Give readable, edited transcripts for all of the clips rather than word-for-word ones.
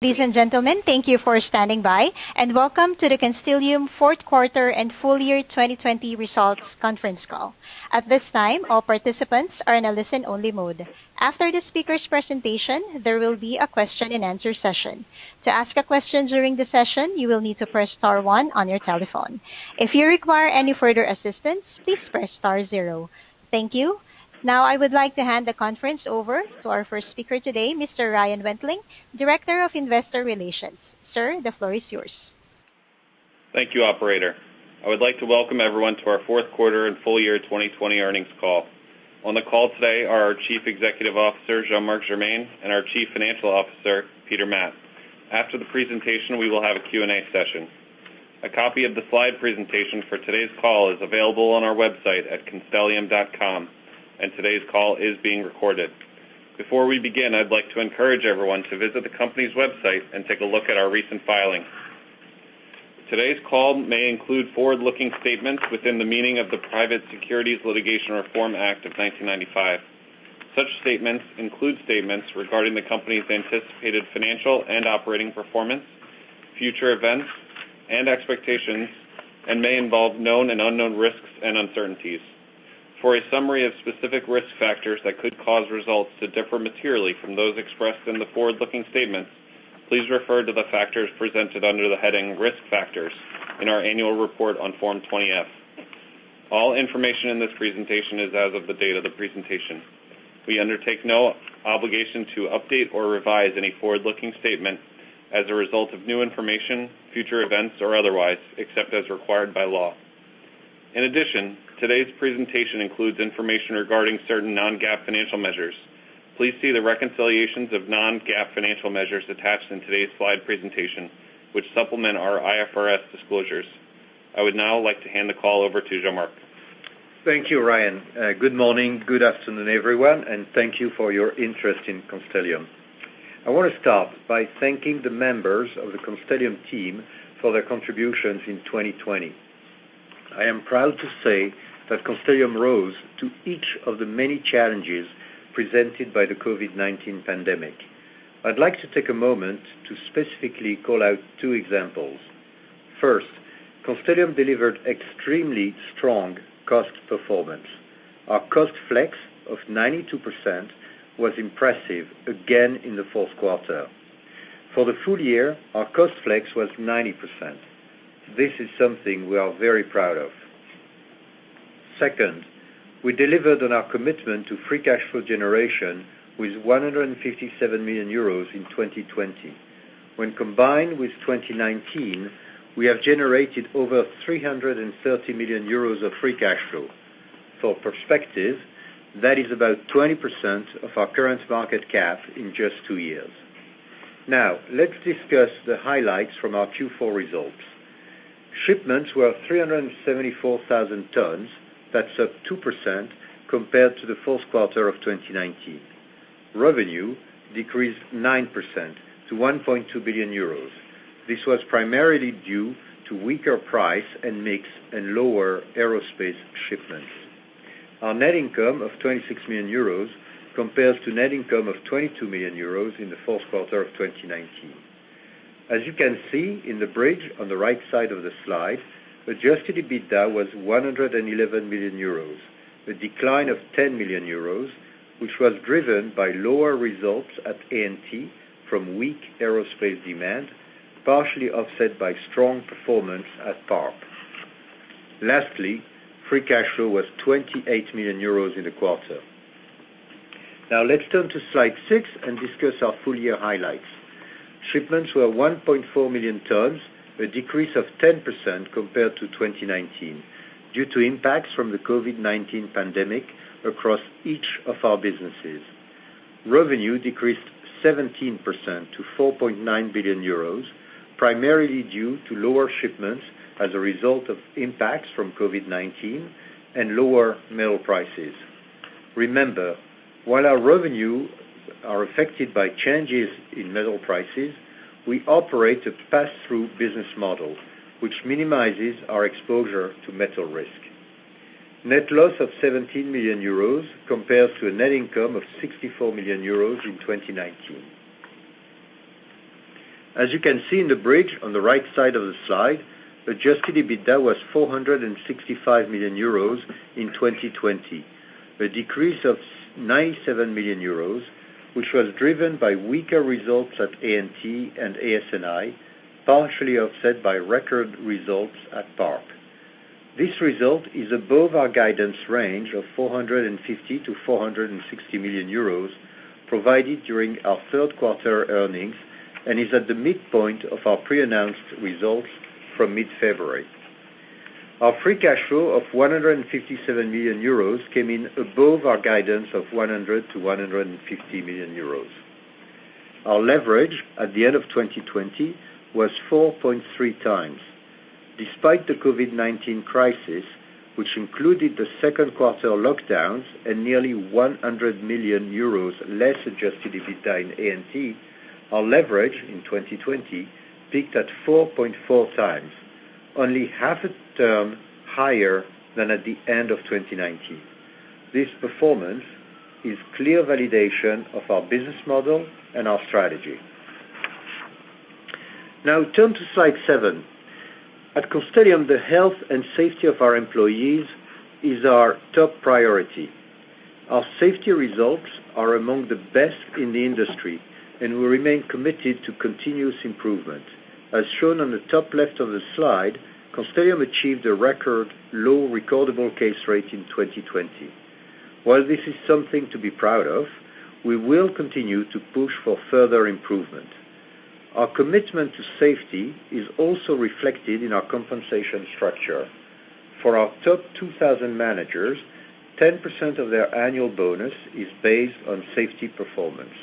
Ladies and gentlemen, thank you for standing by, and welcome to the Constellium fourth quarter and full year 2020 results conference call. At this time, all participants are in a listen-only mode. After the speaker's presentation, there will be a question-and-answer session. To ask a question during the session, you will need to press star 1 on your telephone. If you require any further assistance, please press star 0. Thank you. Now, I would like to hand the conference over to our first speaker today, Mr. Ryan Wentling, Director of Investor Relations. Sir, the floor is yours. Thank you, Operator. I would like to welcome everyone to our fourth quarter and full year 2020 earnings call. On the call today are our Chief Executive Officer, Jean-Marc Germain, and our Chief Financial Officer, Peter Matt. After the presentation, we will have a Q&A session. A copy of the slide presentation for today's call is available on our website at constellium.com. And today's call is being recorded. Before we begin, I'd like to encourage everyone to visit the company's website and take a look at our recent filings. Today's call may include forward-looking statements within the meaning of the Private Securities Litigation Reform Act of 1995. Such statements include statements regarding the company's anticipated financial and operating performance, future events, and expectations, and may involve known and unknown risks and uncertainties. For a summary of specific risk factors that could cause results to differ materially from those expressed in the forward-looking statements, please refer to the factors presented under the heading Risk Factors in our annual report on Form 20-F. All information in this presentation is as of the date of the presentation. We undertake no obligation to update or revise any forward-looking statement as a result of new information, future events, or otherwise, except as required by law. In addition, today's presentation includes information regarding certain non-GAAP financial measures. Please see the reconciliations of non-GAAP financial measures attached in today's slide presentation, which supplement our IFRS disclosures. I would now like to hand the call over to Jean-Marc. Thank you, Ryan. Good morning, good afternoon, everyone, and thank you for your interest in Constellium. I want to start by thanking the members of the Constellium team for their contributions in 2020. I am proud to say that Constellium rose to each of the many challenges presented by the COVID-19 pandemic. I'd like to take a moment to specifically call out 2 examples. First, Constellium delivered extremely strong cost performance. Our cost flex of 92% was impressive again in the fourth quarter. For the full year, our cost flex was 90%. This is something we are very proud of. Second, we delivered on our commitment to free cash flow generation with 157 million euros in 2020. When combined with 2019, we have generated over 330 million euros of free cash flow. For perspective, that is about 20% of our current market cap in just 2 years. Now, let's discuss the highlights from our Q4 results. Shipments were 374,000 tons. That's up 2% compared to the fourth quarter of 2019. Revenue decreased 9% to 1.2 billion euros. This was primarily due to weaker price and mix and lower aerospace shipments. Our net income of 26 million euros compares to net income of 22 million euros in the fourth quarter of 2019. As you can see in the bridge on the right side of the slide, adjusted EBITDA was 111 million euros, a decline of 10 million euros, which was driven by lower results at A&T from weak aerospace demand, partially offset by strong performance at PARP. Lastly, free cash flow was 28 million euros in the quarter. Now let's turn to slide 6 and discuss our full year highlights. Shipments were 1.4 million tons, a decrease of 10% compared to 2019, due to impacts from the COVID-19 pandemic across each of our businesses. Revenue decreased 17% to 4.9 billion euros, primarily due to lower shipments as a result of impacts from COVID-19 and lower metal prices. Remember, while our revenue are affected by changes in metal prices, we operate a pass-through business model, which minimizes our exposure to metal risk. Net loss of 17 million euros compares to a net income of 64 million euros in 2019. As you can see in the bridge on the right side of the slide, adjusted EBITDA was 465 million euros in 2020, a decrease of 97 million euros, which was driven by weaker results at A&T and AS&I, partially offset by record results at PARC. This result is above our guidance range of 450 to 460 million euros provided during our third quarter earnings and is at the midpoint of our pre-announced results from mid-February. Our free cash flow of 157 million euros came in above our guidance of 100 to 150 million euros. Our leverage at the end of 2020 was 4.3 times. Despite the COVID-19 crisis, which included the second quarter lockdowns and nearly 100 million euros less adjusted EBITDA in A&T, our leverage in 2020 peaked at 4.4 times, only half a turn higher than at the end of 2019. This performance is clear validation of our business model and our strategy. Now turn to slide 7. At Constellium, the health and safety of our employees is our top priority. Our safety results are among the best in the industry, and we remain committed to continuous improvement. As shown on the top left of the slide, Constellium achieved a record low recordable case rate in 2020. While this is something to be proud of, we will continue to push for further improvement. Our commitment to safety is also reflected in our compensation structure. For our top 2,000 managers, 10% of their annual bonus is based on safety performance.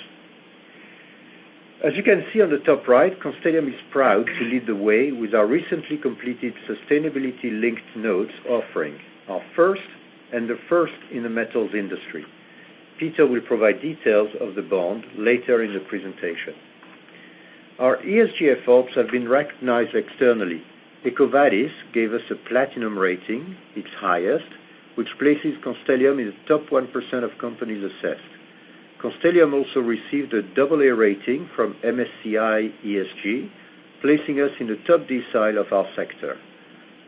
As you can see on the top right, Constellium is proud to lead the way with our recently completed sustainability-linked notes offering, our first and the first in the metals industry. Peter will provide details of the bond later in the presentation. Our ESG efforts have been recognized externally. EcoVadis gave us a platinum rating, its highest, which places Constellium in the top 1% of companies assessed. Constellium also received a AA rating from MSCI ESG, placing us in the top decile of our sector.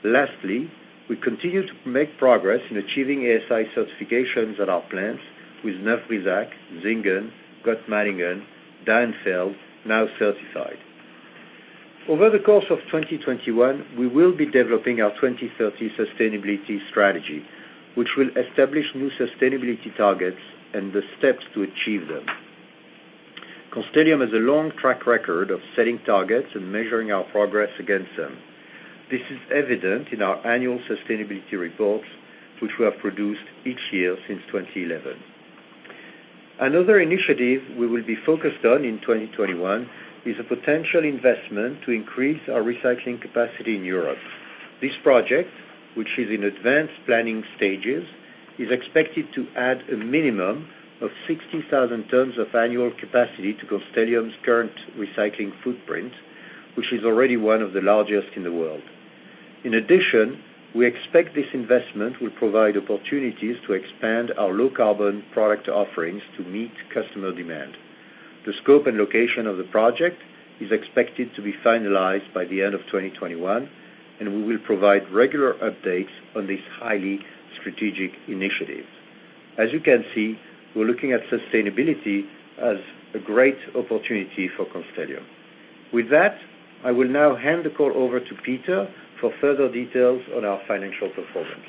Lastly, we continue to make progress in achieving ASI certifications at our plants with Neuf-Brisach, Zingen, Gottmaningen, Deinfeld, now certified. Over the course of 2021, we will be developing our 2030 sustainability strategy, which will establish new sustainability targets and the steps to achieve them. Constellium has a long track record of setting targets and measuring our progress against them. This is evident in our annual sustainability reports, which we have produced each year since 2011. Another initiative we will be focused on in 2021 is a potential investment to increase our recycling capacity in Europe. This project, which is in advanced planning stages, is expected to add a minimum of 60,000 tons of annual capacity to Constellium's current recycling footprint, which is already one of the largest in the world. In addition, we expect this investment will provide opportunities to expand our low-carbon product offerings to meet customer demand. The scope and location of the project is expected to be finalized by the end of 2021, and we will provide regular updates on this highly strategic initiative. As you can see, we're looking at sustainability as a great opportunity for Constellium. With that, I will now hand the call over to Peter for further details on our financial performance.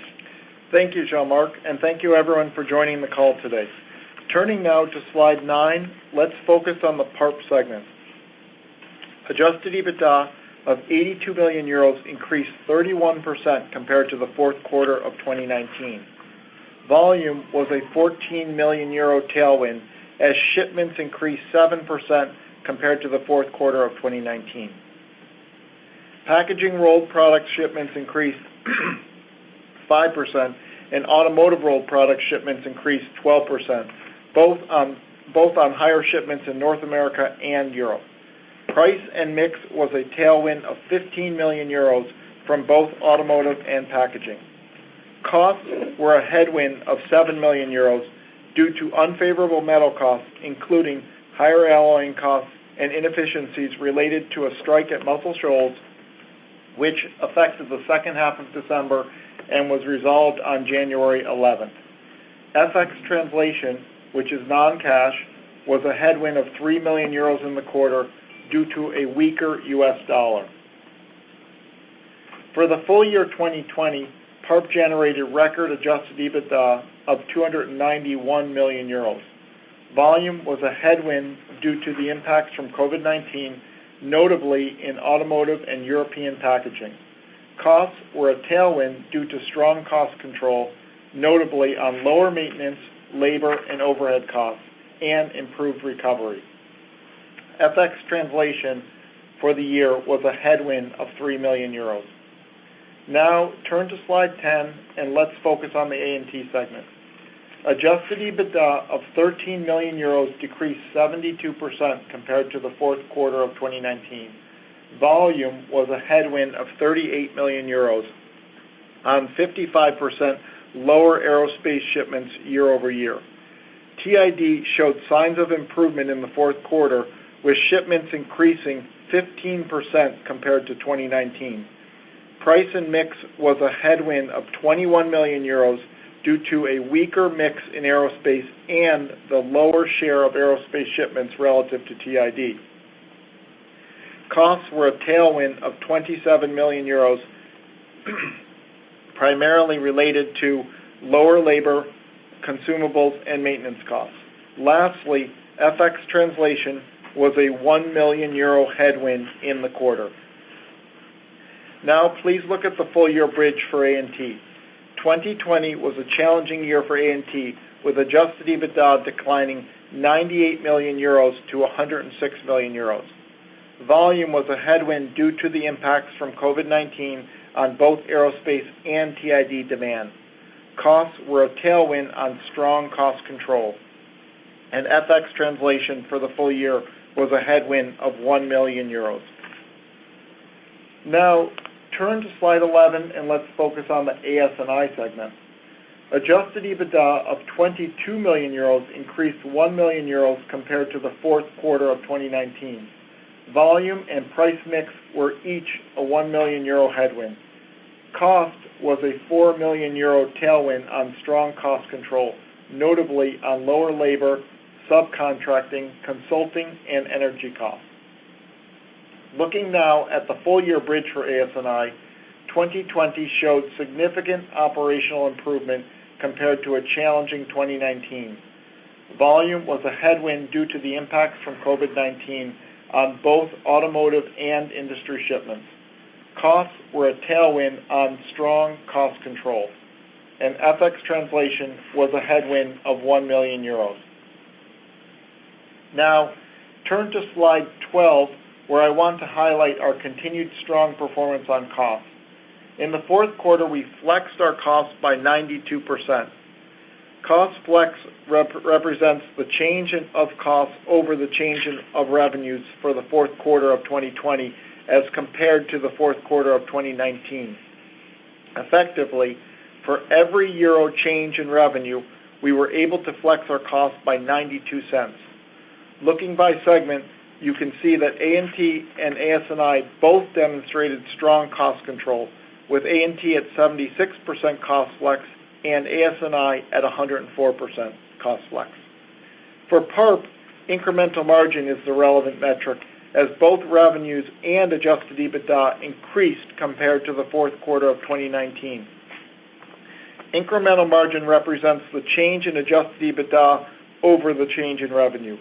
Thank you, Jean-Marc, and thank you everyone for joining the call today. Turning now to slide 9, let's focus on the PARC segment. Adjusted EBITDA of 82 million euros increased 31% compared to the fourth quarter of 2019. Volume was a 14 million euro tailwind as shipments increased 7% compared to the fourth quarter of 2019. Packaging rolled product shipments increased 5% and automotive rolled product shipments increased 12%, both on higher shipments in North America and Europe. Price and mix was a tailwind of 15 million euros from both automotive and packaging. Costs were a headwind of 7 million euros due to unfavorable metal costs, including higher alloying costs and inefficiencies related to a strike at Muscle Shoals, which affected the second half of December and was resolved on January 11th. FX translation, which is non-cash, was a headwind of 3 million euros in the quarter due to a weaker U.S. dollar. For the full year 2020, PARP generated record adjusted EBITDA of 291 million euros. Volume was a headwind due to the impacts from COVID-19, notably in automotive and European packaging. Costs were a tailwind due to strong cost control, notably on lower maintenance, labor, and overhead costs, and improved recovery. FX translation for the year was a headwind of 3 million euros. Now turn to slide 10 and let's focus on the A&T segment. Adjusted EBITDA of 13 million euros decreased 72% compared to the fourth quarter of 2019. Volume was a headwind of 38 million euros on 55% lower aerospace shipments year over year. TID showed signs of improvement in the fourth quarter, with shipments increasing 15% compared to 2019. Price and mix was a headwind of 21 million euros due to a weaker mix in aerospace and the lower share of aerospace shipments relative to TID. Costs were a tailwind of 27 million euros, primarily related to lower labor, consumables, and maintenance costs. Lastly, FX translation was a 1 million euro headwind in the quarter. Now please look at the full year bridge for A&T. 2020 was a challenging year for A&T, with adjusted EBITDA declining 98 million euros to 106 million euros. Volume was a headwind due to the impacts from COVID-19 on both aerospace and TID demand. Costs were a tailwind on strong cost control, and FX translation for the full year was a headwind of 1 million euros. Now, turn to slide 11 and let's focus on the AS&I segment. Adjusted EBITDA of 22 million euros increased 1 million euros compared to the fourth quarter of 2019. Volume and price mix were each a 1 million euro headwind. Cost was a 4 million euro tailwind on strong cost control, notably on lower labor, subcontracting, consulting, and energy costs. Looking now at the full year bridge for AS&I, 2020 showed significant operational improvement compared to a challenging 2019. Volume was a headwind due to the impacts from COVID-19 on both automotive and industry shipments. Costs were a tailwind on strong cost control, and FX translation was a headwind of 1 million euros. Now, turn to slide 12, where I want to highlight our continued strong performance on costs. In the fourth quarter, we flexed our costs by 92%. Cost flex represents the change of costs over the change of revenues for the fourth quarter of 2020 as compared to the fourth quarter of 2019. Effectively, for every euro change in revenue, we were able to flex our costs by 92 cents. Looking by segment, you can see that A&T and AS&I both demonstrated strong cost control, with A&T at 76% cost flex and AS&I at 104% cost flex. For PARP, incremental margin is the relevant metric, as both revenues and adjusted EBITDA increased compared to the fourth quarter of 2019. Incremental margin represents the change in adjusted EBITDA over the change in revenue.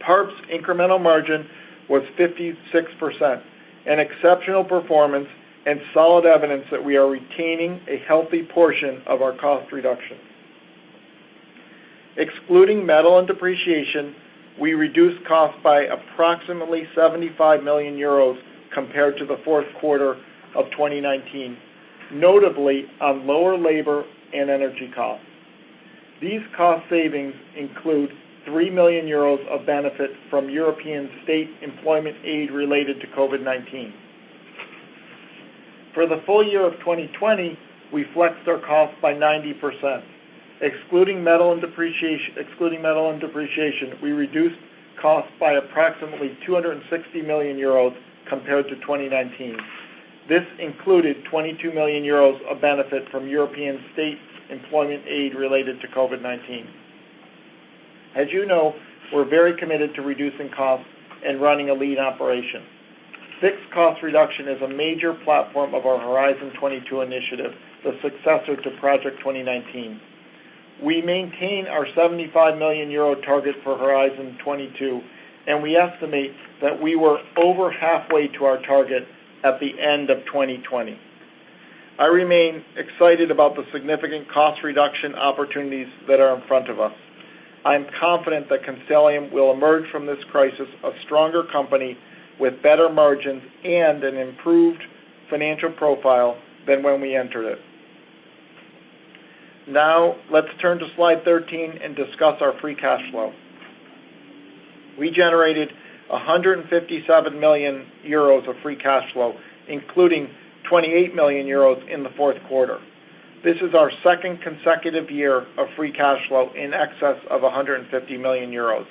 PARP's incremental margin was 56%, an exceptional performance and solid evidence that we are retaining a healthy portion of our cost reduction. Excluding metal and depreciation, we reduced costs by approximately 75 million euros compared to the fourth quarter of 2019, notably on lower labor and energy costs. These cost savings include 3 million euros of benefit from European state employment aid related to COVID-19. For the full year of 2020, we flexed our costs by 90%. Excluding metal and depreciation, we reduced costs by approximately 260 million euros compared to 2019. This included 22 million euros of benefit from European state employment aid related to COVID-19. As you know, we're very committed to reducing costs and running a lean operation. Fixed cost reduction is a major platform of our Horizon 22 initiative, the successor to Project 2019. We maintain our 75 million euro target for Horizon 22, and we estimate that we were over halfway to our target at the end of 2020. I remain excited about the significant cost reduction opportunities that are in front of us. I am confident that Constellium will emerge from this crisis a stronger company with better margins and an improved financial profile than when we entered it. Now, let's turn to slide 13 and discuss our free cash flow. We generated 157 million euros of free cash flow, including 28 million euros in the fourth quarter. This is our second consecutive year of free cash flow in excess of 150 million euros.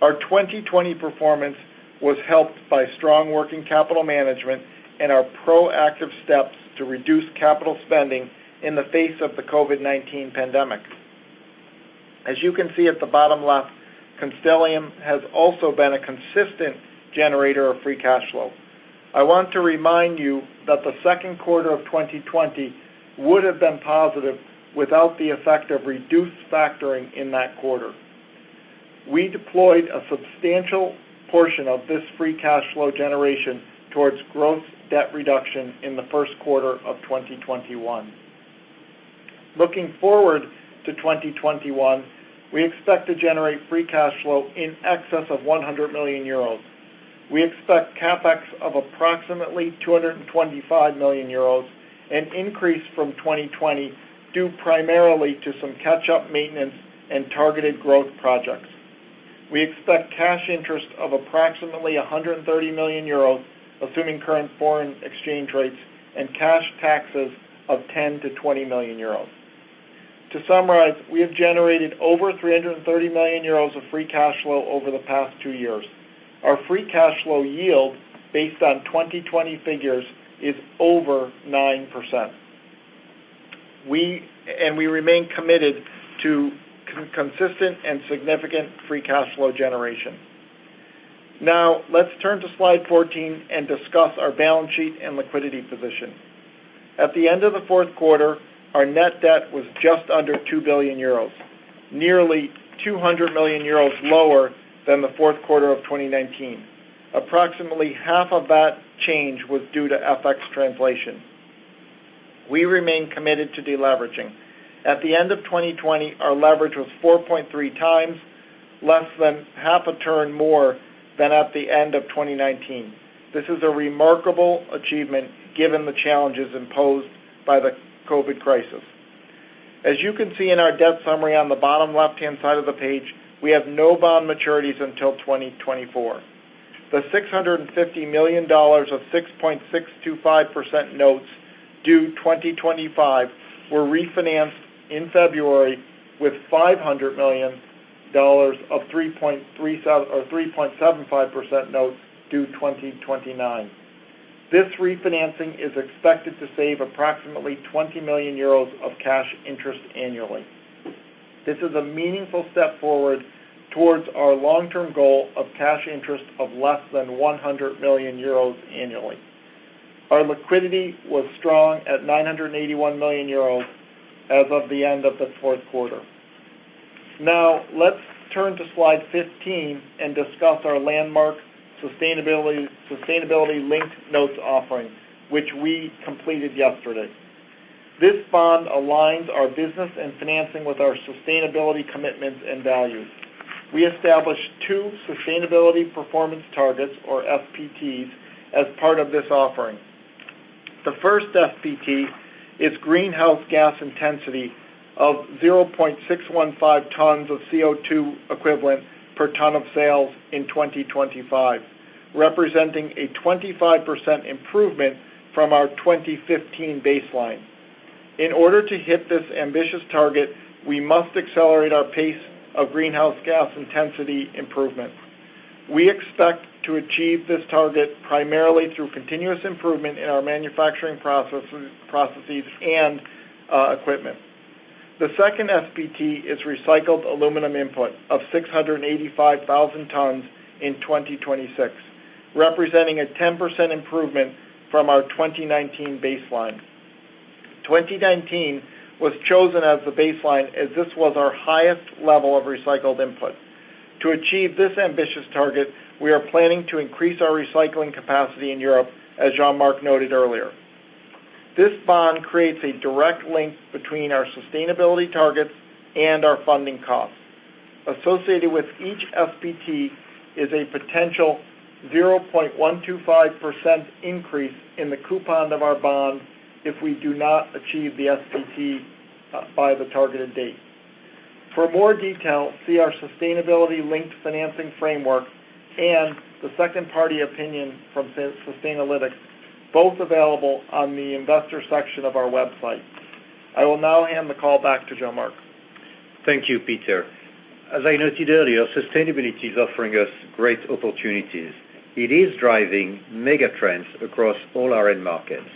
Our 2020 performance was helped by strong working capital management and our proactive steps to reduce capital spending in the face of the COVID-19 pandemic. As you can see at the bottom left, Constellium has also been a consistent generator of free cash flow. I want to remind you that the second quarter of 2020 would have been positive without the effect of reduced factoring in that quarter. We deployed a substantial portion of this free cash flow generation towards gross debt reduction in the first quarter of 2021. Looking forward to 2021, we expect to generate free cash flow in excess of 100 million euros. We expect CapEx of approximately 225 million euros, an increase from 2020 due primarily to some catch-up maintenance and targeted growth projects. We expect cash interest of approximately 130 million euros, assuming current foreign exchange rates, and cash taxes of 10 to 20 million euros. To summarize, we have generated over 330 million euros of free cash flow over the past 2 years. Our free cash flow yield, based on 2020 figures, is over 9%. We remain committed to consistent and significant free cash flow generation. Now, let's turn to slide 14 and discuss our balance sheet and liquidity position. At the end of the fourth quarter, our net debt was just under 2 billion euros, nearly 200 million euros lower than the fourth quarter of 2019. Approximately half of that change was due to FX translation. We remain committed to deleveraging. At the end of 2020, our leverage was 4.3 times, less than half a turn more than at the end of 2019. This is a remarkable achievement given the challenges imposed by the COVID crisis. As you can see in our debt summary on the bottom left-hand side of the page, we have no bond maturities until 2024. The $650 million of 6.625% notes due 2025 were refinanced in February with $500 million of 3.75% notes due 2029. This refinancing is expected to save approximately 20 million euros of cash interest annually. This is a meaningful step forward towards our long-term goal of cash interest of less than 100 million euros annually. Our liquidity was strong at 981 million euros as of the end of the fourth quarter. Now, let's turn to slide 15 and discuss our landmark sustainability-linked notes offering, which we completed yesterday. This bond aligns our business and financing with our sustainability commitments and values. We established 2 sustainability performance targets, or SPTs, as part of this offering. The first SPT is greenhouse gas intensity of 0.615 tons of CO2 equivalent per ton of sales in 2025, representing a 25% improvement from our 2015 baseline. In order to hit this ambitious target, we must accelerate our pace of greenhouse gas intensity improvement. We expect to achieve this target primarily through continuous improvement in our manufacturing processes and equipment. The second SPT is recycled aluminum input of 685,000 tons in 2026, representing a 10% improvement from our 2019 baseline. 2019 was chosen as the baseline as this was our highest level of recycled input. To achieve this ambitious target, we are planning to increase our recycling capacity in Europe, as Jean-Marc noted earlier. This bond creates a direct link between our sustainability targets and our funding costs. Associated with each SPT is a potential 0.125% increase in the coupon of our bond if we do not achieve the SPT by the targeted date. For more detail, see our sustainability-linked financing framework and the second-party opinion from Sustainalytics, both available on the investor section of our website. I will now hand the call back to Jean-Marc. Thank you, Peter. As I noted earlier, sustainability is offering us great opportunities. It is driving mega trends across all our end markets.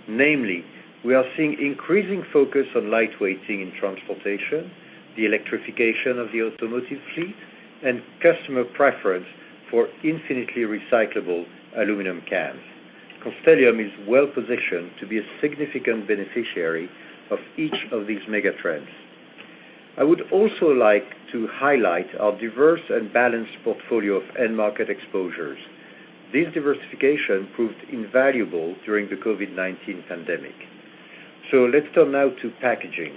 Namely, we are seeing increasing focus on lightweighting in transportation, the electrification of the automotive fleet, and customer preference for infinitely recyclable aluminum cans. Constellium is well positioned to be a significant beneficiary of each of these mega trends. I would also like to highlight our diverse and balanced portfolio of end market exposures. This diversification proved invaluable during the COVID-19 pandemic. So let's turn now to packaging.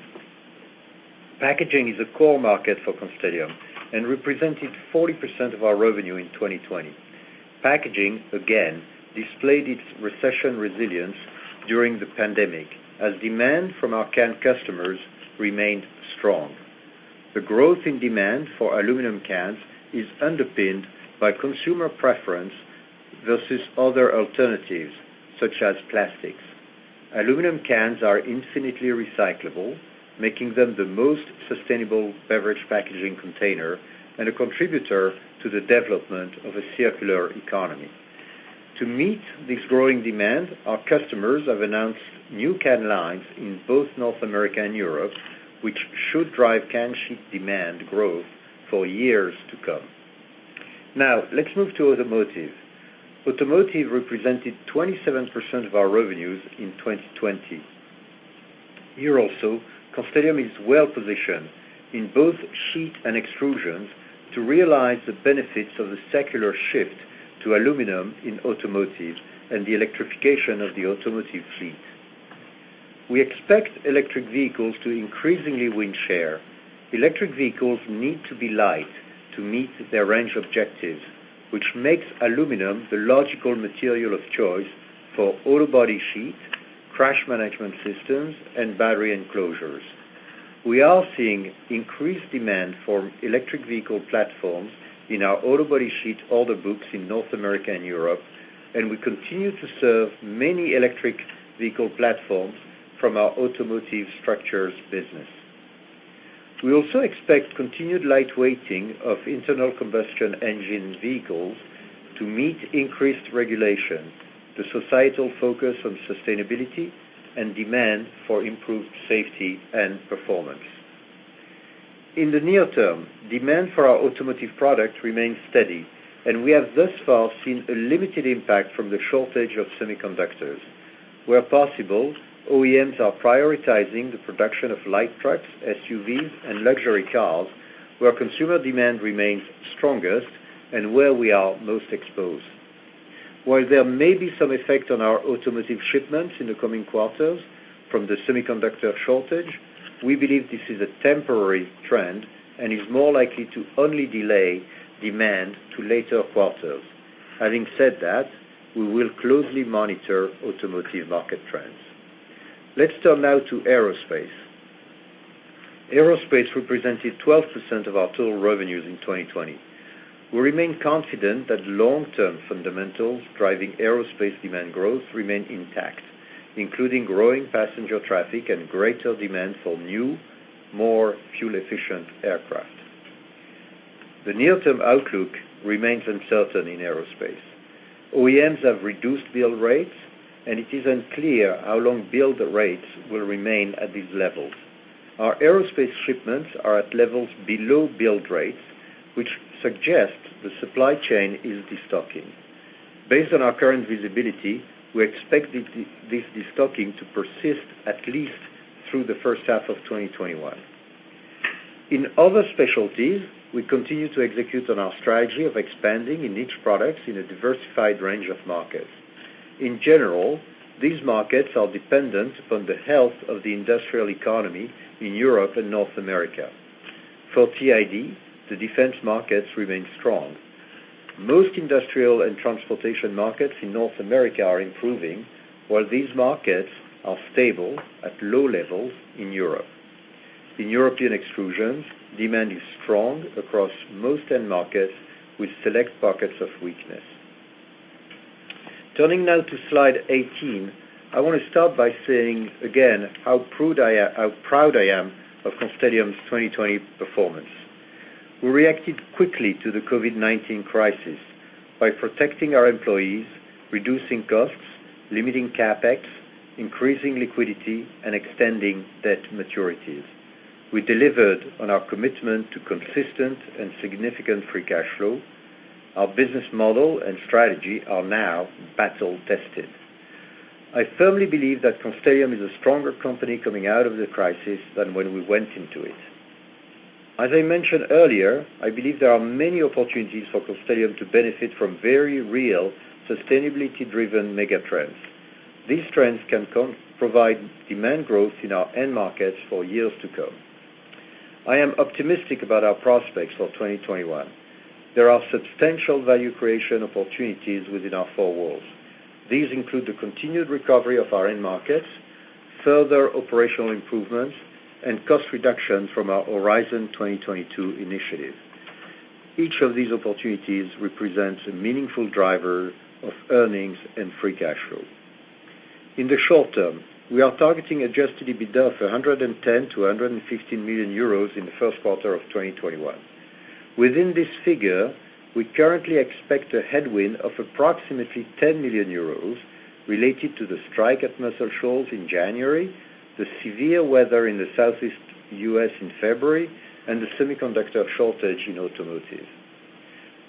Packaging is a core market for Constellium and represented 40% of our revenue in 2020. Packaging, again, displayed its recession resilience during the pandemic as demand from our can customers remained strong. The growth in demand for aluminum cans is underpinned by consumer preference versus other alternatives, such as plastics. Aluminum cans are infinitely recyclable, making them the most sustainable beverage packaging container and a contributor to the development of a circular economy. To meet this growing demand, our customers have announced new can lines in both North America and Europe, which should drive can sheet demand growth for years to come. Now, let's move to automotive. Automotive represented 27% of our revenues in 2020. Here also, Constellium is well positioned in both sheet and extrusions to realize the benefits of the secular shift to aluminum in automotive and the electrification of the automotive fleet. We expect electric vehicles to increasingly win share. Electric vehicles need to be light to meet their range objectives, which makes aluminum the logical material of choice for auto body sheet, crash management systems, and battery enclosures. We are seeing increased demand for electric vehicle platforms in our auto body sheet order books in North America and Europe, and we continue to serve many electric vehicle platforms from our automotive structures business. We also expect continued lightweighting of internal combustion engine vehicles to meet increased regulation, the societal focus on sustainability, and demand for improved safety and performance. In the near term, demand for our automotive products remains steady, and we have thus far seen a limited impact from the shortage of semiconductors. Where possible, OEMs are prioritizing the production of light trucks, SUVs, and luxury cars, where consumer demand remains strongest and where we are most exposed. While there may be some effect on our automotive shipments in the coming quarters from the semiconductor shortage, we believe this is a temporary trend and is more likely to only delay demand to later quarters. Having said that, we will closely monitor automotive market trends. Let's turn now to aerospace. Aerospace represented 12% of our total revenues in 2020. We remain confident that long-term fundamentals driving aerospace demand growth remain intact, including growing passenger traffic and greater demand for new, more fuel-efficient aircraft. The near-term outlook remains uncertain in aerospace. OEMs have reduced build rates, and it is unclear how long build rates will remain at these levels. Our aerospace shipments are at levels below build rates, which suggests the supply chain is destocking. Based on our current visibility, we expect this destocking to persist at least through the first half of 2021. In other specialties, we continue to execute on our strategy of expanding in niche products in a diversified range of markets. In general, these markets are dependent upon the health of the industrial economy in Europe and North America. For TID, the defense markets remain strong. Most industrial and transportation markets in North America are improving, while these markets are stable at low levels in Europe. In European extrusions, demand is strong across most end markets with select pockets of weakness. Turning now to slide 18, I want to start by saying again how proud I am of Constellium's 2020 performance. We reacted quickly to the COVID-19 crisis by protecting our employees, reducing costs, limiting capex, increasing liquidity, and extending debt maturities. We delivered on our commitment to consistent and significant free cash flow. Our business model and strategy are now battle-tested. I firmly believe that Constellium is a stronger company coming out of the crisis than when we went into it. As I mentioned earlier, I believe there are many opportunities for Constellium to benefit from very real, sustainability-driven megatrends. These trends can provide demand growth in our end markets for years to come. I am optimistic about our prospects for 2021. There are substantial value creation opportunities within our four walls. These include the continued recovery of our end markets, further operational improvements, and cost reductions from our Horizon 2022 initiative. Each of these opportunities represents a meaningful driver of earnings and free cash flow. In the short term, we are targeting adjusted EBITDA of 110 to 115 million euros in the first quarter of 2021. Within this figure, we currently expect a headwind of approximately 10 million euros related to the strike at Muscle Shoals in January, the severe weather in the southeast U.S. in February, and the semiconductor shortage in automotive.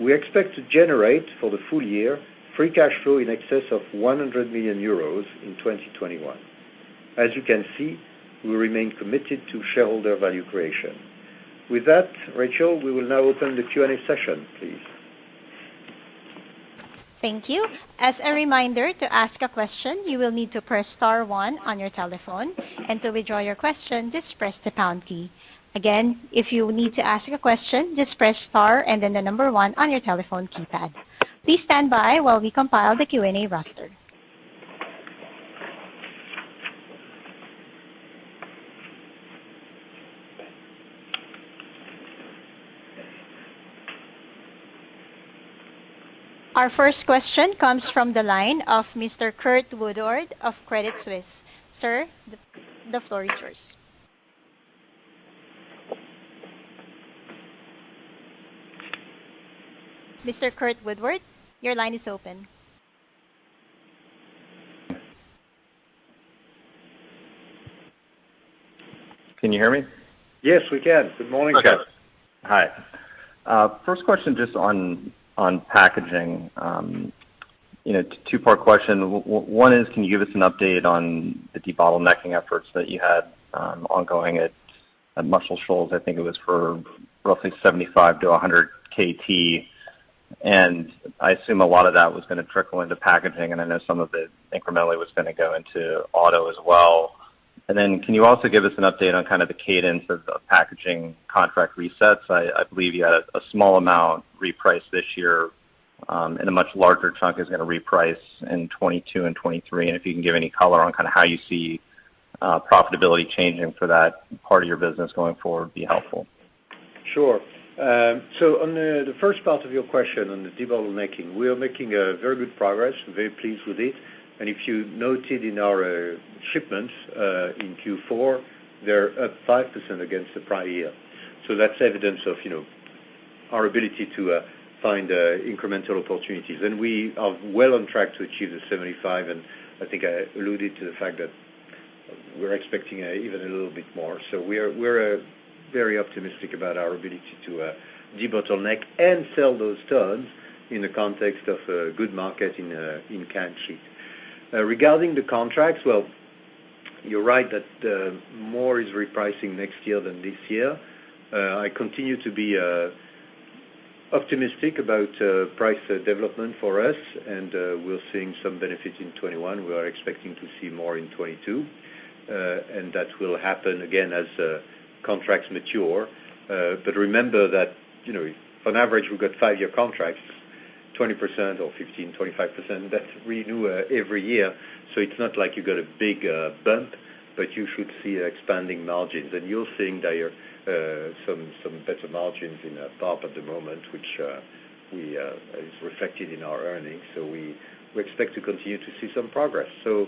We expect to generate for the full year free cash flow in excess of 100 million euros in 2021. As you can see, we remain committed to shareholder value creation. With that, Rachel, we will now open the Q&A session, please. Thank you. As a reminder, to ask a question, you will need to press star 1 on your telephone, and to withdraw your question, just press the pound key. Again, if you need to ask a question, just press star and then the number 1 on your telephone keypad. Please stand by while we compile the Q&A roster. Our first question comes from the line of Mr. Curt Woodward of Credit Suisse. Sir, the floor is yours. Mr. Curt Woodward, your line is open. Can you hear me? Yes, we can. Good morning, okay. Curt. Hi. First question just on packaging. Two-part question. One is, can you give us an update on the debottlenecking efforts that you had ongoing at Muscle Shoals? I think it was for roughly 75 to 100 KT. And I assume a lot of that was going to trickle into packaging, and I know some of it incrementally was going to go into auto as well. And then can you also give us an update on kind of the cadence of packaging contract resets? I believe you had a small amount repriced this year, and a much larger chunk is going to reprice in 22 and 23. And if you can give any color on kind of how you see profitability changing for that part of your business going forward, would be helpful. Sure. So on the first part of your question on the debottlenecking, we are making very good progress. I'm very pleased with it. And if you noted in our shipments in Q4, they're up 5% against the prior year. So that's evidence of our ability to find incremental opportunities. And we are well on track to achieve the 75, and I think I alluded to the fact that we're expecting even a little bit more. So we're very optimistic about our ability to debottleneck and sell those tons in the context of a good market in can sheet. Regarding the contracts, well, you're right that more is repricing next year than this year. I continue to be optimistic about price development for us, and we're seeing some benefit in 21. We are expecting to see more in 22, and that will happen again as contracts mature. But remember that, on average, we've got 5-year contracts, 20% or 15, 25% that renew every year. So it's not like you got a big bump, but you should see expanding margins. And you're seeing there some better margins in pulp at the moment, which is reflected in our earnings. So we expect to continue to see some progress. So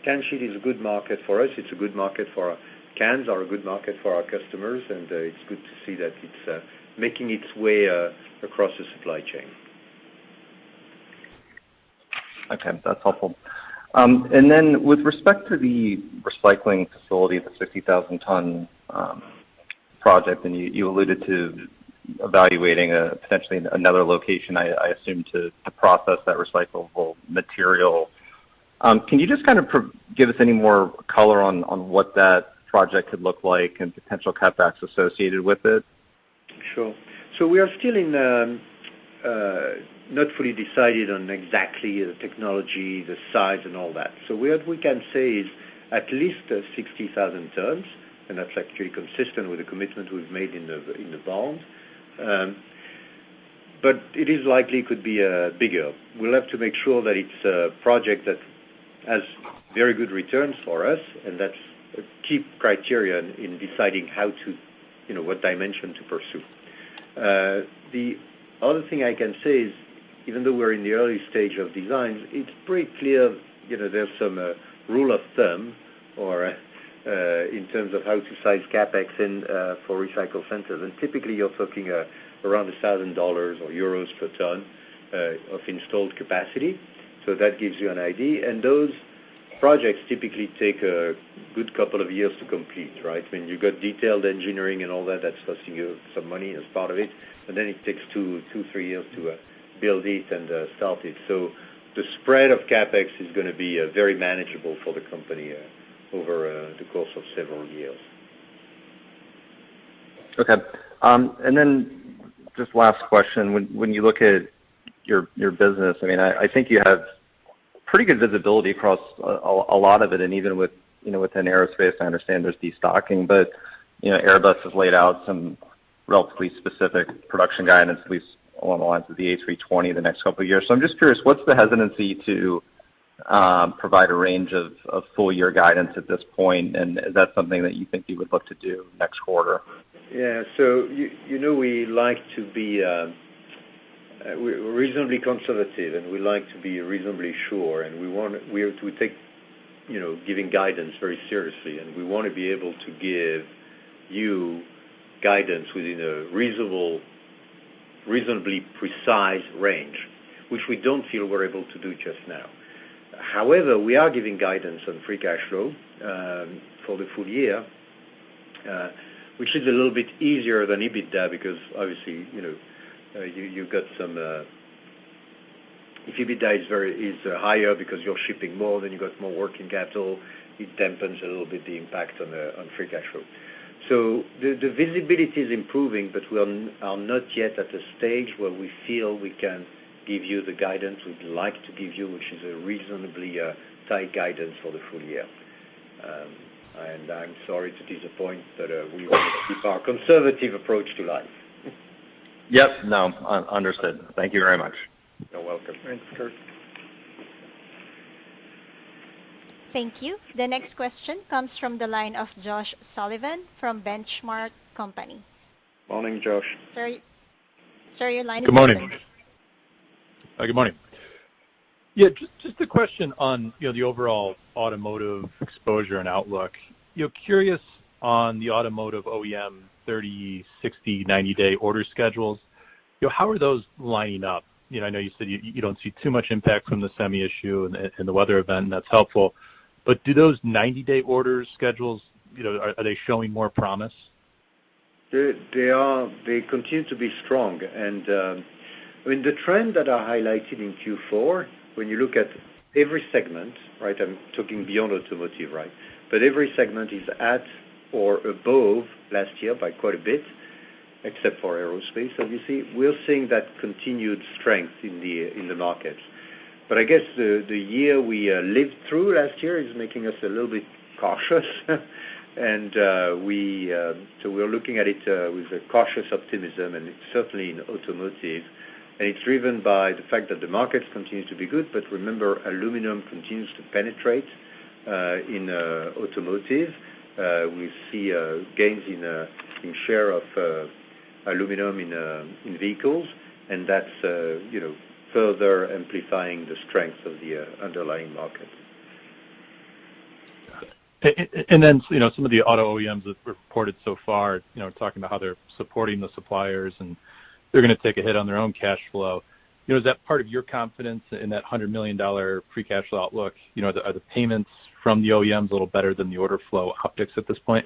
can sheet is a good market for us. It's a good market for cans are a good market for our customers, and it's good to see that it's making its way across the supply chain. Okay, that's helpful. And then with respect to the recycling facility, the 60,000-ton project, and you alluded to evaluating potentially another location, I assume, to process that recyclable material. Can you just kind of give us any more color on what that project could look like and potential cutbacks associated with it? Sure. So we are still in not fully decided on exactly the technology, the size, and all that. So what we can say is at least 60,000 tons, and that's actually consistent with the commitment we've made in the bond. But it is likely could be bigger. We'll have to make sure that it's a project that has very good returns for us, and that's a key criteria in deciding how to, what dimension to pursue. The other thing I can say is, even though we're in the early stage of design, it's pretty clear, there's some rule of thumb or in terms of how to size capex for recycle centers. And typically you're talking around $1,000 or euros per ton of installed capacity. So that gives you an idea. And those projects typically take a good couple of years to complete, right? I mean, you've got detailed engineering and all that, that's costing you some money as part of it. And then it takes 2-3 years to build it and start it. So the spread of capex is going to be very manageable for the company over the course of several years. Okay. And then just last question, when you look at your business, I mean, I think you have pretty good visibility across a lot of it, and even with, within aerospace, I understand there's destocking, but, Airbus has laid out some relatively specific production guidance, at least along the lines of the A320 the next couple of years. So I'm just curious, what's the hesitancy to provide a range of full-year guidance at this point, and is that something that you think you would look to do next quarter? Yeah, so we like to be we're reasonably conservative, and we like to be reasonably sure, and we take giving guidance very seriously, and we want to be able to give you guidance within a reasonably precise range, which we don't feel we're able to do just now. However, we are giving guidance on free cash flow for the full year, which is a little bit easier than EBITDA because obviously, you've got some. If EBITDA is higher because you're shipping more, then you've got more working capital. It dampens a little bit the impact on free cash flow. So the visibility is improving, but we are not yet at a stage where we feel we can give you the guidance we'd like to give you, which is a reasonably tight guidance for the full year. And I'm sorry to disappoint, but we want to keep our conservative approach to life. Yep, no, understood. Thank you very much. You're welcome. Thanks, Kurt. Thank you. The next question comes from the line of Josh Sullivan from Benchmark Company. Morning, Josh. Sir, your line is Good morning. open. Good morning. Yeah, just a question on the overall automotive exposure and outlook. Curious on the automotive OEM 30, 60, 90-day order schedules. how are those lining up? I know you said you don't see too much impact from the semi issue and the weather event, and that's helpful. But do those 90-day orders schedules, are they showing more promise? They continue to be strong. And the trend that are highlighted in Q4, when you look at every segment, right, I'm talking beyond automotive, right, but every segment is at or above last year by quite a bit, except for aerospace, obviously. We're seeing that continued strength in the markets. But I guess the year we lived through last year is making us a little bit cautious. And so we're looking at it with a cautious optimism, and it's certainly in automotive. And it's driven by the fact that the markets continue to be good, but remember, aluminum continues to penetrate in automotive. We see gains in share of aluminum in vehicles, and that's further amplifying the strength of the underlying market. And then, some of the auto OEMs that reported so far, talking about how they're supporting the suppliers and they're going to take a hit on their own cash flow. Is that part of your confidence in that $100 million free cash flow outlook? Are the payments from the OEMs a little better than the order flow optics at this point?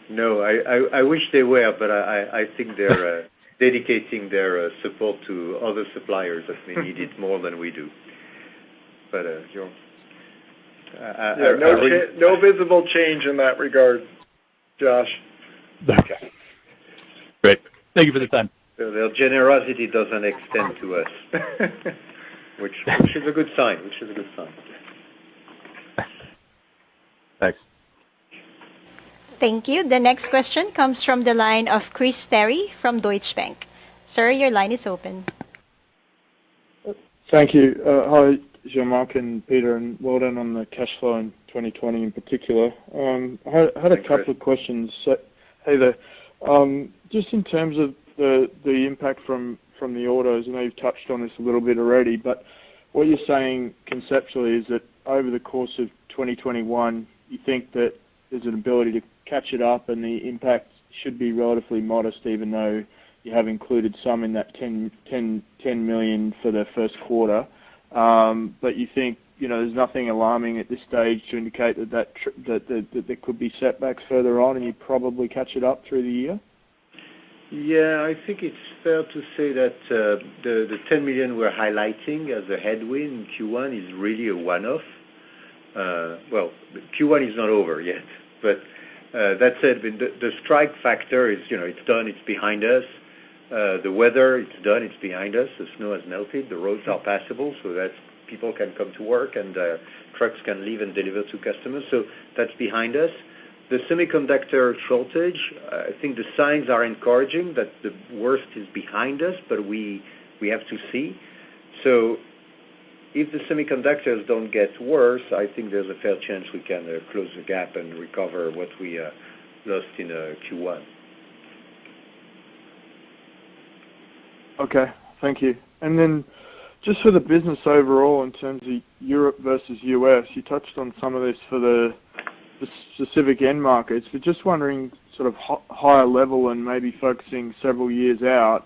No, I wish they were, but I think they're dedicating their support to other suppliers that may need it more than we do. But no visible change in that regard, Josh. Okay. Great. Thank you for the time. So their generosity doesn't extend to us, which is a good sign. Thanks. Thank you. The next question comes from the line of Chris Terry from Deutsche Bank. Sir, your line is open. Thank you. Hi, Jean-Marc and Peter, and well done on the cash flow in 2020 in particular. I had a couple of questions. Hey there. Just in terms of the impact from the autos, I know you've touched on this a little bit already, but what you're saying conceptually is that over the course of 2021, you think that there's an ability to catch it up and the impact should be relatively modest, even though you have included some in that 10 million for the first quarter. But you think, there's nothing alarming at this stage to indicate that there could be setbacks further on and you probably catch it up through the year? Yeah, I think it's fair to say that the 10 million we're highlighting as a headwind in Q1 is really a one-off. Q1 is not over yet, but that said, the strike factor is, it's done, it's behind us. The weather, it's done, it's behind us. The snow has melted, the roads are passable, so that people can come to work and trucks can leave and deliver to customers. So that's behind us. The semiconductor shortage, I think the signs are encouraging that the worst is behind us, but we have to see. So if the semiconductors don't get worse, I think there's a fair chance we can close the gap and recover what we lost in Q1. Okay, thank you. And then just for the business overall in terms of Europe versus US, you touched on some of this for the specific end markets, but just wondering sort of higher level and maybe focusing several years out,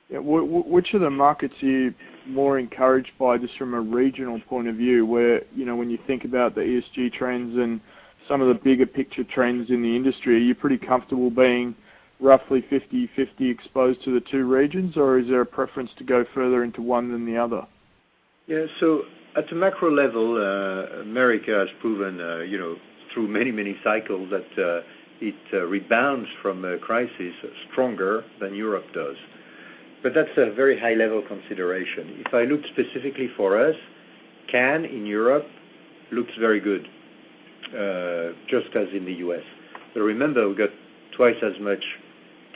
which of the markets are you more encouraged by just from a regional point of view where, when you think about the ESG trends and some of the bigger picture trends in the industry, are you pretty comfortable being roughly 50-50 exposed to the two regions, or is there a preference to go further into one than the other? Yeah, so at the macro level, America has proven, through many cycles that it rebounds from a crisis stronger than Europe does. But that's a very high-level consideration. If I look specifically for us, can in Europe looks very good, just as in the U.S. But remember, we've got twice as much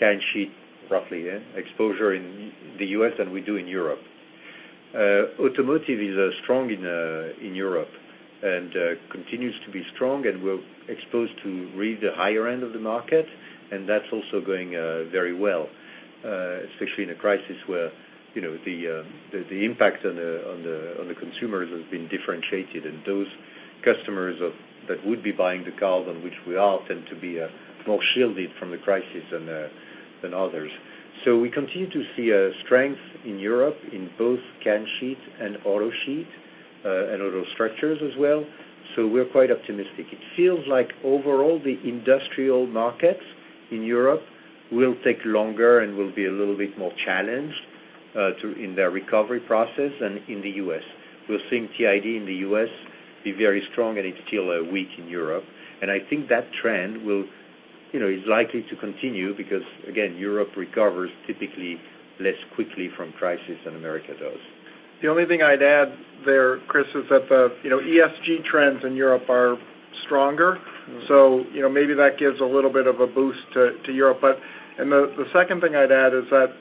can sheet, roughly, exposure in the U.S. than we do in Europe. Automotive is strong in Europe and continues to be strong, and we're exposed to really the higher end of the market, and that's also going very well, especially in a crisis where the impact on the consumers has been differentiated, and those customers that would be buying the cars on which we are tend to be more shielded from the crisis than others. So we continue to see a strength in Europe in both can sheet and auto sheet and auto structures as well. So we're quite optimistic. It feels like overall the industrial markets in Europe will take longer and will be a little bit more challenged in their recovery process than in the U.S. We're seeing TID in the U.S. be very strong, and it's still weak in Europe. And I think that trend will, is likely to continue because, again, Europe recovers typically less quickly from crisis than America does. The only thing I'd add there, Chris, is that the ESG trends in Europe are stronger. So maybe that gives a little bit of a boost to Europe. And the second thing I'd add is that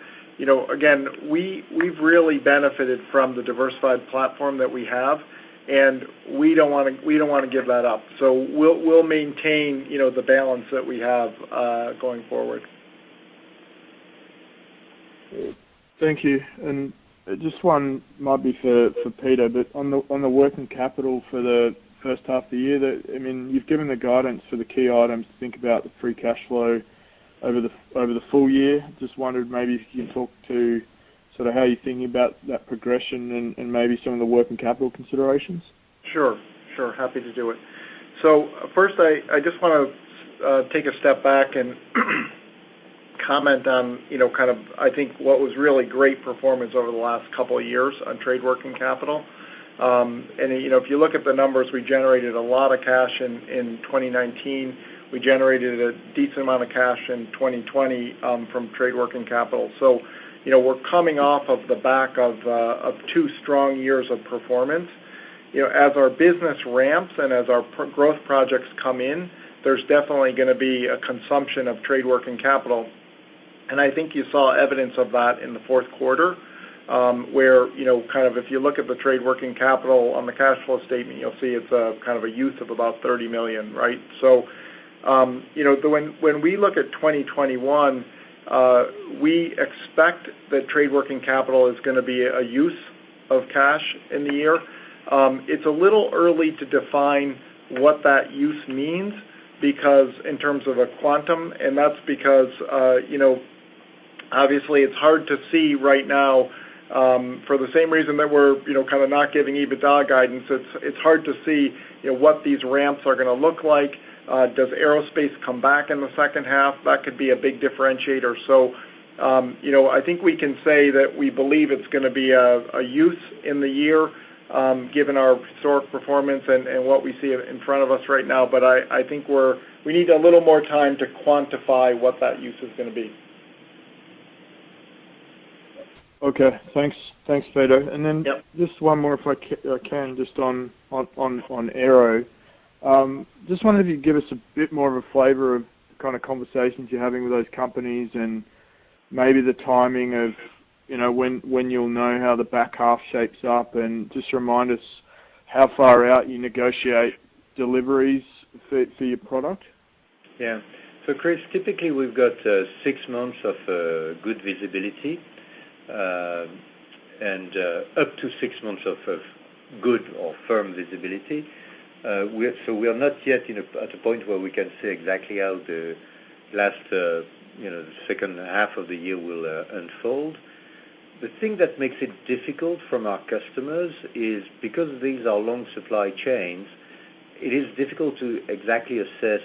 again we've really benefited from the diversified platform that we have, and we don't want to give that up. So we'll maintain the balance that we have going forward. Thank you. And just one might be for Peter, but on the working capital for the first half of the year, you've given the guidance for the key items to think about the free cash flow over the full year. Just wondered maybe if you can talk to sort of how you're thinking about that progression and maybe some of the working capital considerations. Sure. Happy to do it. So first, I just want to take a step back and comment on, kind of, I think what was really great performance over the last couple of years on trade working capital. And, if you look at the numbers, we generated a lot of cash in 2019. We generated a decent amount of cash in 2020 from trade working capital. So, we're coming off of the back of 2 strong years of performance. As our business ramps and as our growth projects come in, there's definitely going to be a consumption of trade working capital. And I think you saw evidence of that in the fourth quarter, where, kind of if you look at the trade working capital on the cash flow statement, you'll see it's a kind of a use of about $30 million, right? So, when we look at 2021, we expect that trade working capital is going to be a use of cash in the year. It's a little early to define what that use means because in terms of a quantum, and that's because, obviously it's hard to see right now for the same reason that we're, kind of not giving EBITDA guidance. It's hard to see, what these ramps are going to look like. Does aerospace come back in the second half? That could be a big differentiator. So, I think we can say that we believe it's going to be a use in the year, given our historic performance and what we see in front of us right now. But I think we need a little more time to quantify what that use is going to be. Okay, thanks, Peter. And then Yep. Just one more, if I can, just on aero. Just wondered if you could give us a bit more of a flavour of the kind of conversations you're having with those companies, and maybe the timing of, when you'll know how the back half shapes up, and just remind us how far out you negotiate deliveries for your product. Yeah. So, Chris, typically we've got 6 months of good visibility. And up to 6 months of good or firm visibility. We are not yet at a point where we can say exactly how the last, the second half of the year will unfold. The thing that makes it difficult from our customers is because these are long supply chains, it is difficult to exactly assess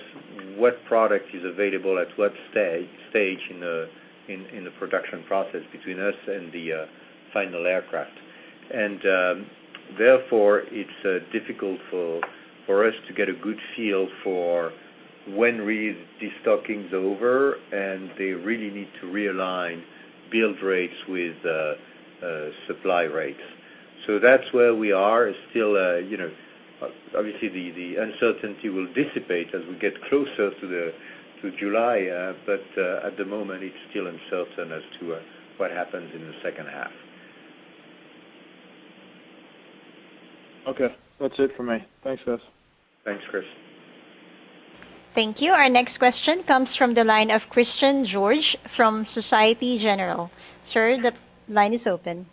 what product is available at what stage in the production process between us and the final aircraft. And therefore, it's difficult for us to get a good feel for when really destocking's over and they really need to realign build rates with supply rates. So that's where we are. Still, obviously the uncertainty will dissipate as we get closer to July, but at the moment it's still uncertain as to what happens in the second half. Okay, that's it for me. Thanks, guys. Thanks, Chris. Thank you. Our next question comes from the line of Christian George from Societe Generale. Sir, the line is open.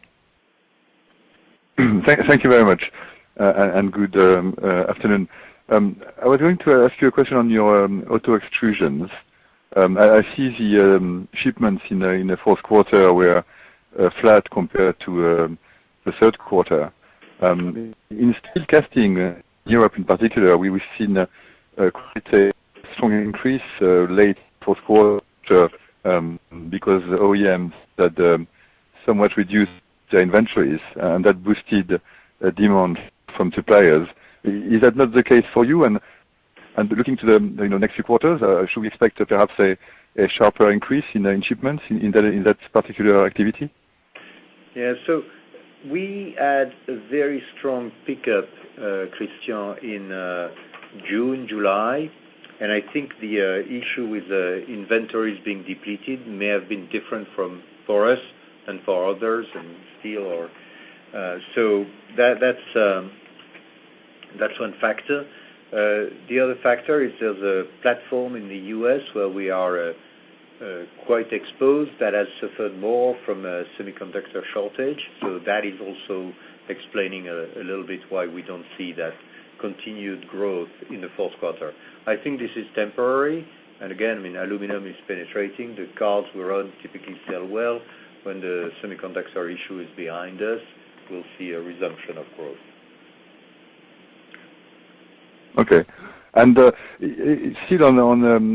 Thank you very much, and good afternoon. I was going to ask you a question on your auto extrusions. I see the shipments in the fourth quarter were flat compared to the third quarter. In steel casting, Europe in particular, we've seen quite a strong increase late fourth quarter because the OEMs had somewhat reduced their inventories, and that boosted demand from suppliers. Is that not the case for you? And looking to the next few quarters, should we expect perhaps a sharper increase in shipments in that particular activity? Yeah. So we had a very strong pickup, Christian, in June, July, and I think the issue with inventories being depleted may have been different for us than for others in steel or so that's one factor. The other factor is there's a platform in the U.S. where we are quite exposed that has suffered more from a semiconductor shortage. So that is also explaining a little bit why we don't see that continued growth in the fourth quarter. I think this is temporary. And again, I mean, aluminum is penetrating. The cars we run typically sell well. When the semiconductor issue is behind us, we'll see a resumption of growth. Okay. And still on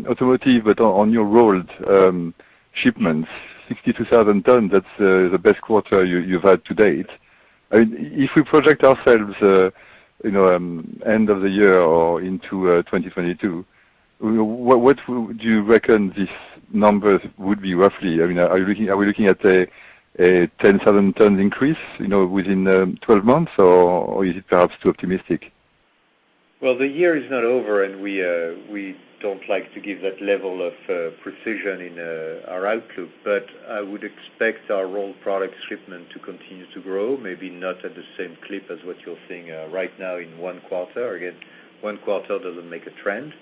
automotive, but on your rolled shipments, 62,000 tons, that's the best quarter you've had to date. I mean, if we project ourselves, end of the year or into 2022, what would you reckon these numbers would be roughly? I mean, are we looking at a 10,000 tons increase, within 12 months, or is it perhaps too optimistic? Well, the year is not over, and we don't like to give that level of precision in our outlook. But I would expect our rolled product shipment to continue to grow, maybe not at the same clip as what you're seeing right now in one quarter. Again, one quarter doesn't make a trend.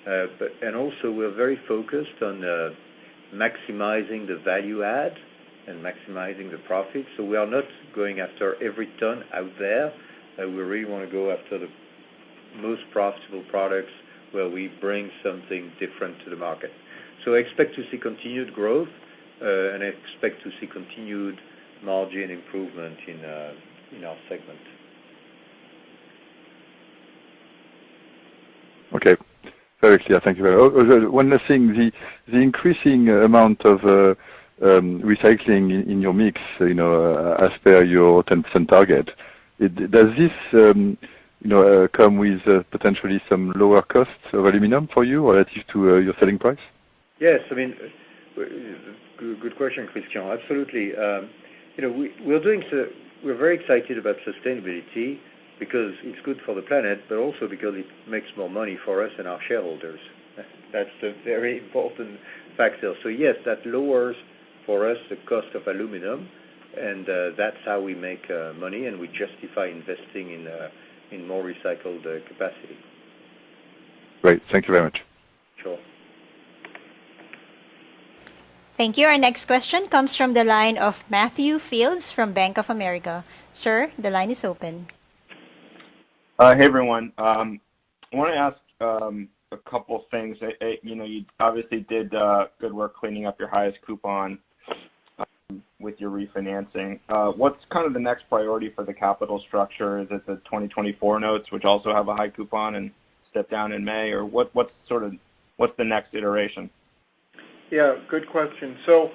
And also, we're very focused on maximizing the value add and maximizing the profit. So we are not going after every ton out there. We really want to go after the most profitable products where we bring something different to the market. So I expect to see continued growth, and I expect to see continued margin improvement in our segment. Okay. Very clear. Thank you very much. One last thing, the increasing amount of recycling in your mix, as per your 10% target, does this come with potentially some lower costs of aluminum for you relative to your selling price? Yes. I mean, good question, Christian. Absolutely. We're very excited about sustainability because it's good for the planet, but also because it makes more money for us and our shareholders. That's a very important factor. So yes, that lowers for us the cost of aluminum, and that's how we make money, and we justify investing in more recycled capacity. Great. Thank you very much. Sure. Thank you. Our next question comes from the line of Matthew Fields from Bank of America. Sir, the line is open. Hey, everyone. I want to ask a couple things. You obviously did good work cleaning up your highest coupon with your refinancing. What's kind of the next priority for the capital structure? Is it the 2024 notes, which also have a high coupon and step down in May, or what's the next iteration? Yeah, good question. So,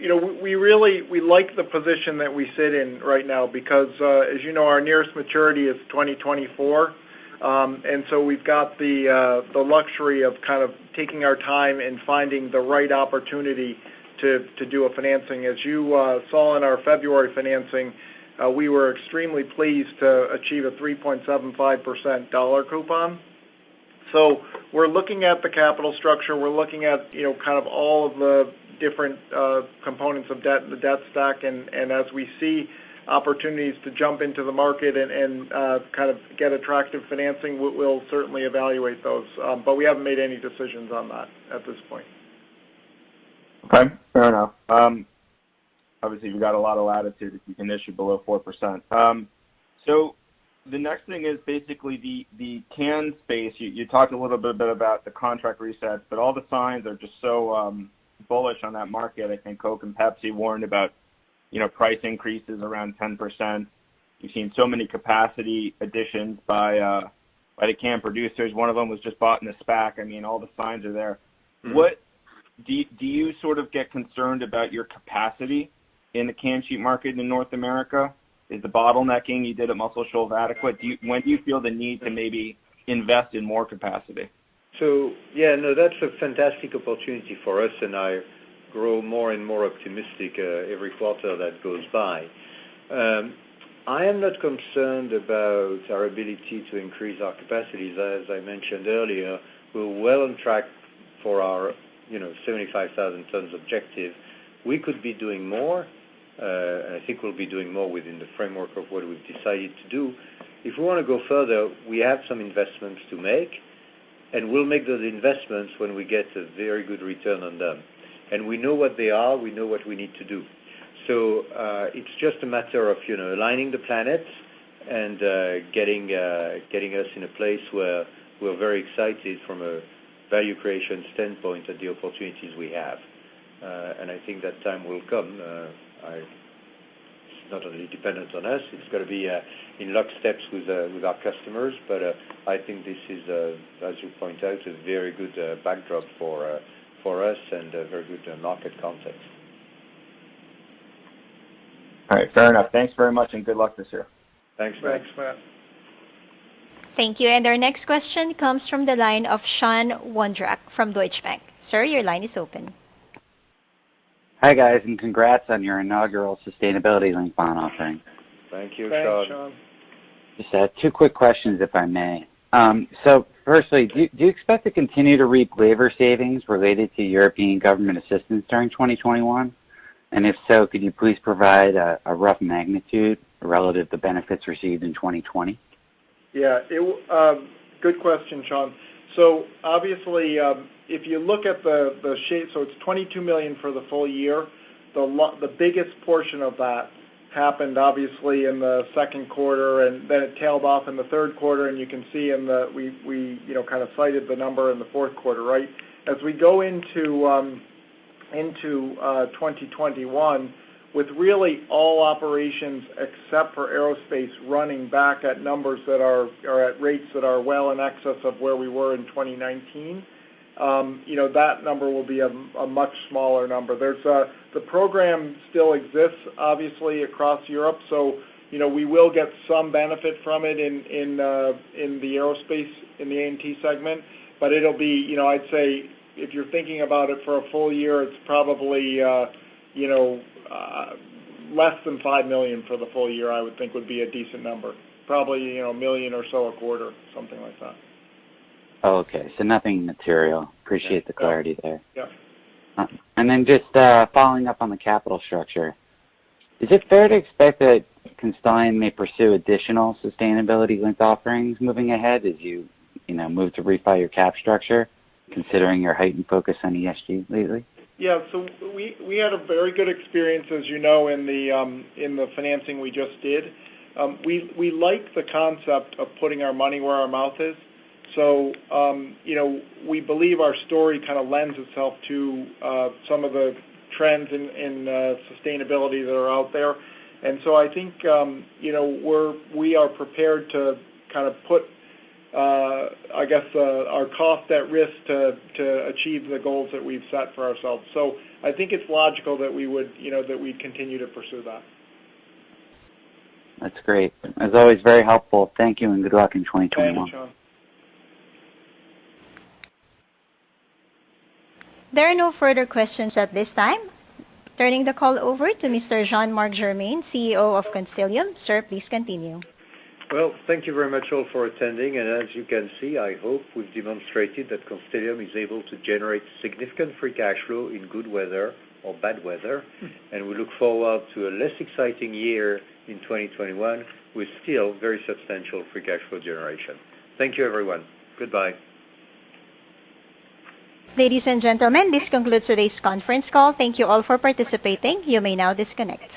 we like the position that we sit in right now because, as you know, our nearest maturity is 2024, and so we've got the luxury of kind of taking our time and finding the right opportunity to do a financing. As you saw in our February financing, we were extremely pleased to achieve a 3.75% dollar coupon. So we're looking at the capital structure. We're looking at kind of all of the different components of debt, the debt stack, and as we see opportunities to jump into the market and kind of get attractive financing, we'll certainly evaluate those. But we haven't made any decisions on that at this point. Okay, fair enough. Obviously, you've got a lot of latitude if you can issue below 4%. So the next thing is basically the can space. You talked a little bit about the contract resets, but all the signs are just so bullish on that market. I think Coke and Pepsi warned about, price increases around 10%. You've seen so many capacity additions by the can producers. One of them was just bought in a SPAC. I mean, all the signs are there. Mm-hmm. What do you sort of get concerned about your capacity in the can sheet market in North America? Is the bottlenecking you did at Muscle Shoals adequate? When do you feel the need to maybe invest in more capacity? So, that's a fantastic opportunity for us, and I grow more and more optimistic every quarter that goes by. I am not concerned about our ability to increase our capacities. As I mentioned earlier, we're well on track for our 75,000 tons objective. We could be doing more. And I think we'll be doing more within the framework of what we've decided to do. If we want to go further, we have some investments to make, and we'll make those investments when we get a very good return on them. And we know what they are, we know what we need to do. So it's just a matter of aligning the planets and getting us in a place where we're very excited from a value creation standpoint at the opportunities we have. And I think that time will come. It's not only dependent on us, it's got to be in lockstep with our customers, but I think this is, as you point out, a very good backdrop for us and a very good market context. All right, fair enough. Thanks very much, and good luck this year. Thanks, Matt. Thank you. And our next question comes from the line of Sean Wondrak from Deutsche Bank. Sir, your line is open. Hi, guys, and congrats on your inaugural sustainability-linked bond offering. Thank you, Thanks, Sean. Just two quick questions, if I may. So, firstly, do you expect to continue to reap labor savings related to European government assistance during 2021? And if so, could you please provide a rough magnitude relative to benefits received in 2020? Yeah, good question, Sean. So obviously, if you look at the shape, so it's $22 million for the full year. The biggest portion of that happened obviously in the second quarter, and then it tailed off in the third quarter. And you can see we kind of cited the number in the fourth quarter, right? As we go into 2021, with really all operations except for aerospace running back at numbers that are at rates that are well in excess of where we were in 2019, that number will be a much smaller number. The program still exists, obviously, across Europe, so we will get some benefit from it in the aerospace, in the A&T segment, but it'll be, I'd say, if you're thinking about it for a full year, it's probably, less than $5 million for the full year, I would think would be a decent number. Probably, $1 million or so a quarter, something like that. Oh, okay, so nothing material. Appreciate the clarity there. Yeah. And then just following up on the capital structure, is it fair to expect that Constellium may pursue additional sustainability-linked offerings moving ahead as you move to refi your cap structure, considering your heightened focus on ESG lately? Yeah, so we had a very good experience, as you know, in the financing we just did. We like the concept of putting our money where our mouth is. So, we believe our story kind of lends itself to some of the trends in sustainability that are out there. And so I think, we are prepared to kind of put, our cost at risk to achieve the goals that we've set for ourselves. So I think it's logical that we would, that we continue to pursue that. That's great. As always, very helpful. Thank you, and good luck in 2021. Thank you, Sean. There are no further questions at this time. Turning the call over to Mr. Jean-Marc Germain, CEO of Constellium. Sir, please continue. Well, thank you very much all for attending, and as you can see, I hope we've demonstrated that Constellium is able to generate significant free cash flow in good weather or bad weather, and we look forward to a less exciting year in 2021 with still very substantial free cash flow generation. Thank you, everyone. Goodbye. Ladies and gentlemen, this concludes today's conference call. Thank you all for participating. You may now disconnect.